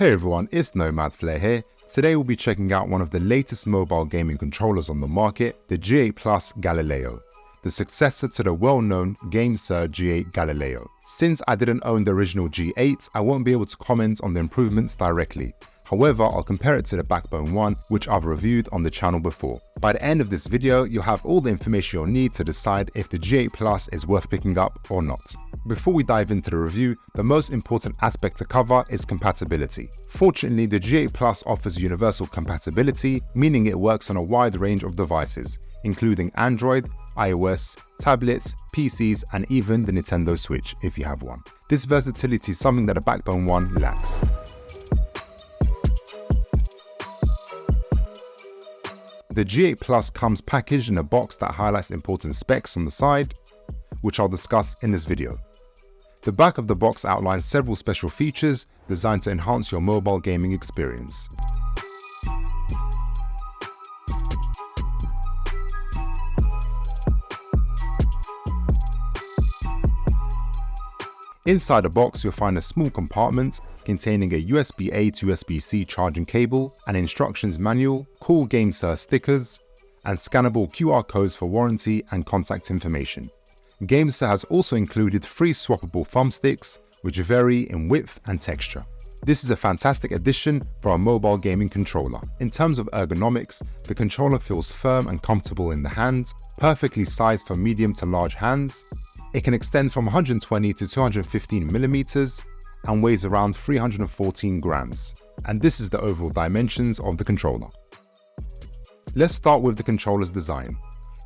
Hey everyone, it's Nomad Flair here. Today we'll be checking out one of the latest mobile gaming controllers on the market, the G8 Galileo, the successor to the well-known Gamesir G8 Galileo. Since I didn't own the original G8, I won't be able to comment on the improvements directly. However, I'll compare it to the Backbone one, which I've reviewed on the channel before. By the end of this video, you'll have all the information you'll need to decide if the G8 is worth picking up or not. Before we dive into the review, the most important aspect to cover is compatibility. Fortunately, the G8 offers universal compatibility, meaning it works on a wide range of devices, including Android, iOS, tablets, PCs, and even the Nintendo Switch if you have one. This versatility is something that the Backbone one lacks. The G8 comes packaged in a box that highlights important specs on the side, which I'll discuss in this video. The back of the box outlines several special features designed to enhance your mobile gaming experience. Inside the box, you'll find a small compartment containing a USB-A to USB-C charging cable, an instructions manual, cool Gamesir stickers, and scannable QR codes for warranty and contact information. Gamesir has also included 3 swappable thumbsticks, which vary in width and texture. This is a fantastic addition for a mobile gaming controller. In terms of ergonomics, the controller feels firm and comfortable in the hand, perfectly sized for medium to large hands. It can extend from 120 to 215 millimeters and weighs around 314 grams. And this is the overall dimensions of the controller. Let's start with the controller's design.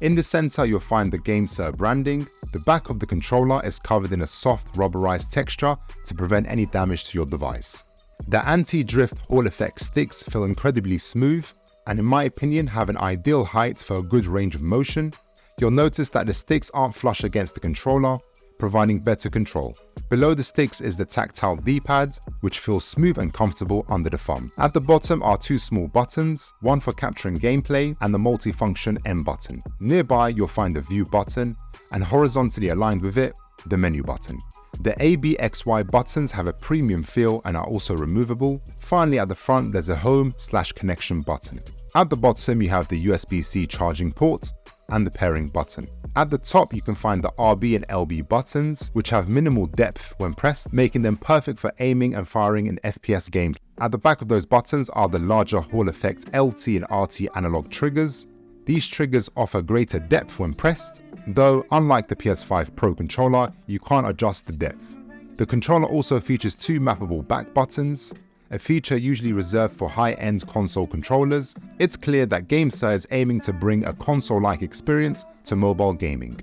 In the center, you'll find the Gamesir branding. The back of the controller is covered in a soft rubberized texture to prevent any damage to your device. The anti-drift Hall effect sticks feel incredibly smooth and, in my opinion, have an ideal height for a good range of motion. You'll notice that the sticks aren't flush against the controller, providing better control. Below the sticks is the tactile D-pad, which feels smooth and comfortable under the thumb. At the bottom are 2 small buttons, one for capturing gameplay and the multifunction M button. Nearby, you'll find the view button, and horizontally aligned with it, the menu button. The ABXY buttons have a premium feel and are also removable. Finally, at the front, there's a home/connection button. At the bottom, you have the USB-C charging port and the pairing button. At the top, you can find the RB and LB buttons, which have minimal depth when pressed, making them perfect for aiming and firing in FPS games. At the back of those buttons are the larger Hall effect LT and RT analog triggers. These triggers offer greater depth when pressed, though unlike the PS5 Pro controller, you can't adjust the depth. The controller also features 2 mappable back buttons, a feature usually reserved for high-end console controllers. It's clear that Gamesir is aiming to bring a console-like experience to mobile gaming.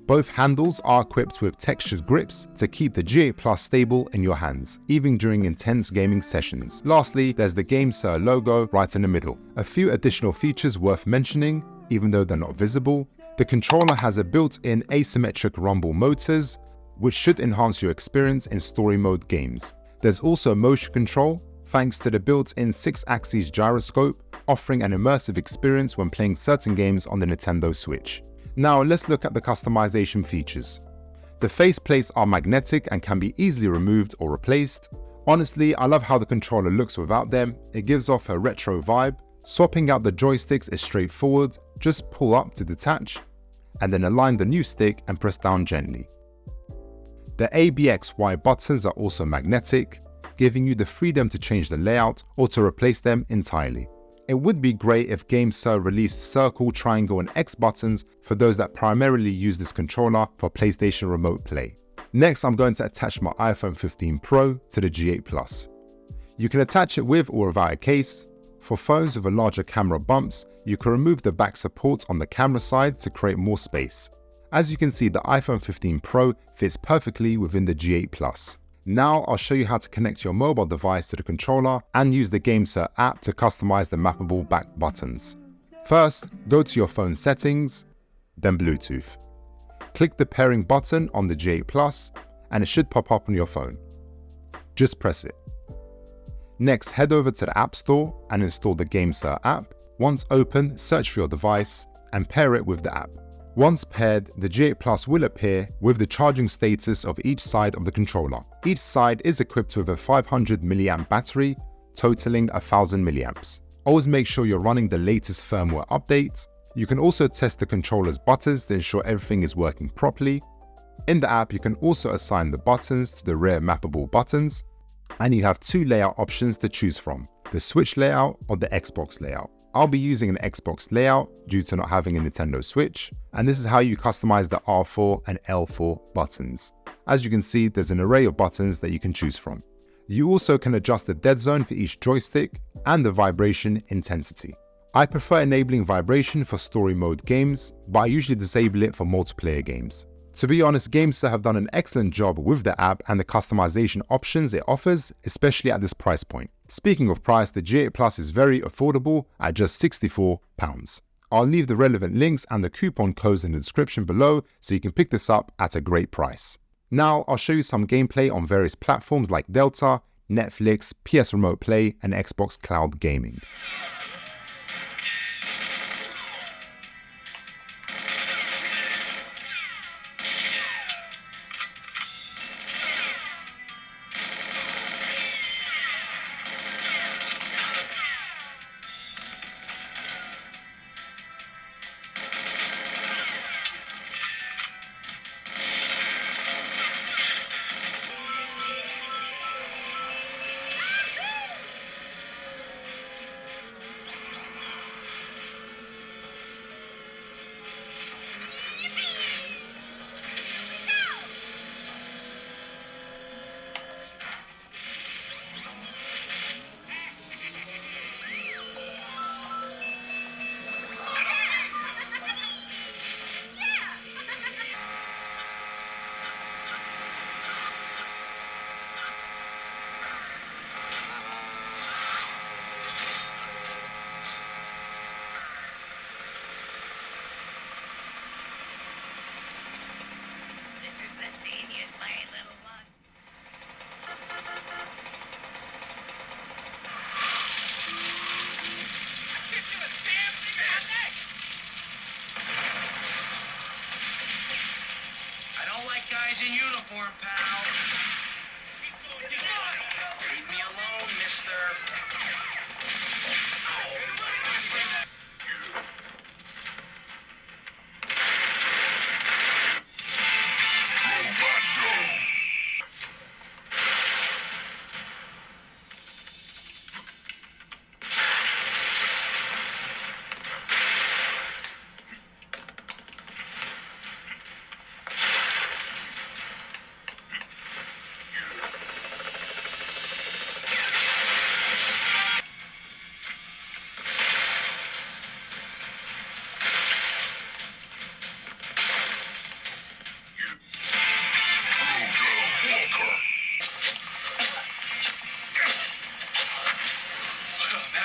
Both handles are equipped with textured grips to keep the G8 stable in your hands, even during intense gaming sessions. Lastly, there's the Gamesir logo right in the middle. A few additional features worth mentioning, even though they're not visible. The controller has a built-in asymmetric rumble motors, which should enhance your experience in story mode games. There's also motion control, thanks to the built-in 6-axis gyroscope, offering an immersive experience when playing certain games on the Nintendo Switch. Now let's look at the customization features. The faceplates are magnetic and can be easily removed or replaced. Honestly, I love how the controller looks without them. It gives off a retro vibe. Swapping out the joysticks is straightforward. Just pull up to detach, and then align the new stick and press down gently. The ABXY buttons are also magnetic, giving you the freedom to change the layout or to replace them entirely. It would be great if Gamesir released circle, triangle, and X buttons for those that primarily use this controller for PlayStation Remote Play. Next, I'm going to attach my iPhone 15 Pro to the G8 You can attach it with or without a case. For phones with a larger camera bumps, you can remove the back support on the camera side to create more space. As you can see, the iPhone 15 Pro fits perfectly within the G8 Now I'll show you how to connect your mobile device to the controller and use the Gamesir app to customize the mappable back buttons. First, go to your phone settings, then Bluetooth. Click the pairing button on the G8 and it should pop up on your phone. Just press it. Next, head over to the App Store and install the Gamesir app. Once open, search for your device and pair it with the app. Once paired, the G8 will appear with the charging status of each side of the controller. Each side is equipped with a 500 mAh battery, totaling 1000 milliamps. Always make sure you're running the latest firmware updates. You can also test the controller's buttons to ensure everything is working properly. In the app, you can also assign the buttons to the rear mappable buttons, and you have 2 layout options to choose from, the Switch layout or the Xbox layout. I'll be using an Xbox layout due to not having a Nintendo Switch, and this is how you customize the R4 and L4 buttons. As you can see, there's an array of buttons that you can choose from. You also can adjust the dead zone for each joystick and the vibration intensity. I prefer enabling vibration for story mode games, but I usually disable it for multiplayer games. To be honest, Gamesir have done an excellent job with the app and the customization options it offers, especially at this price point. Speaking of price, the G8 Plus is very affordable at just £64. I'll leave the relevant links and the coupon codes in the description below so you can pick this up at a great price. Now I'll show you some gameplay on various platforms like Delta, Netflix, PS Remote Play and Xbox Cloud Gaming. Guys in uniform, pal. Leave me alone, mister.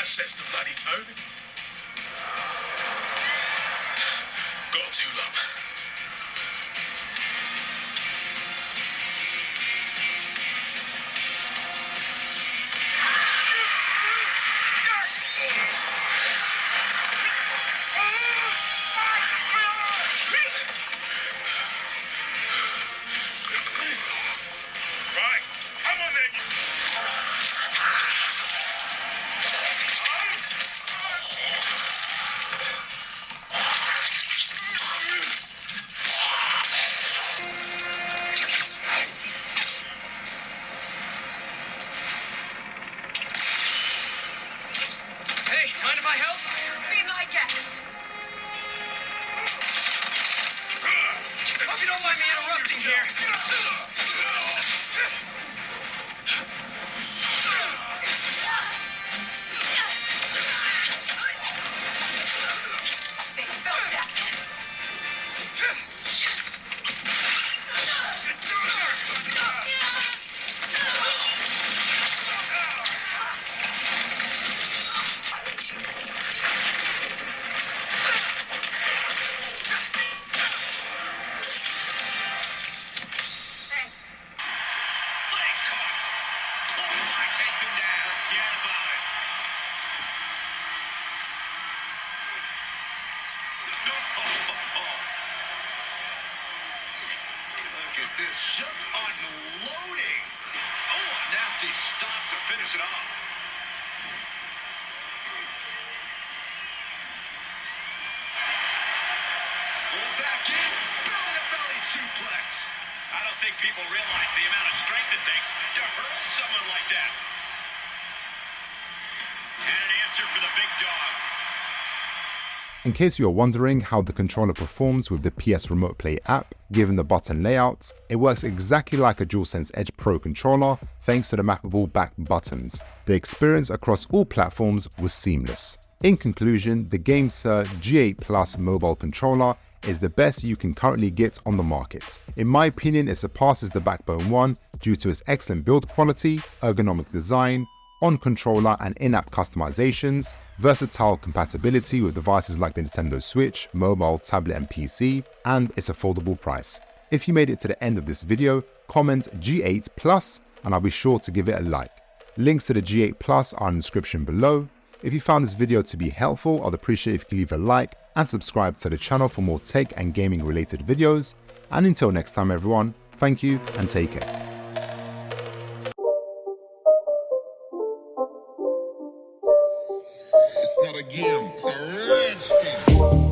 Sets the bloody tone. Got a tulip. Right, come on then. Mind if I help? Be my guest. Hope you don't mind me interrupting here. They felt that. This just unloading. Oh, a nasty stop to finish it off. again. Belly-to-belly suplex. I don't think people realize the amount of strength it takes to hurl someone like that. And an answer for the big dog. In case you are wondering how the controller performs with the PS Remote Play app, given the button layout, it works exactly like a DualSense Edge Pro controller thanks to the mappable back buttons. The experience across all platforms was seamless. In conclusion, the Gamesir G8 Plus mobile controller is the best you can currently get on the market. In my opinion, it surpasses the Backbone One due to its excellent build quality, ergonomic design, on-controller and in-app customizations, versatile compatibility with devices like the Nintendo Switch, mobile, tablet and PC, and its affordable price. If you made it to the end of this video, comment G8 Plus and I'll be sure to give it a like. Links to the G8 Plus are in the description below. If you found this video to be helpful, I'd appreciate if you could leave a like and subscribe to the channel for more tech and gaming related videos. And until next time everyone, thank you and take care. It's not a game, it's a rich game.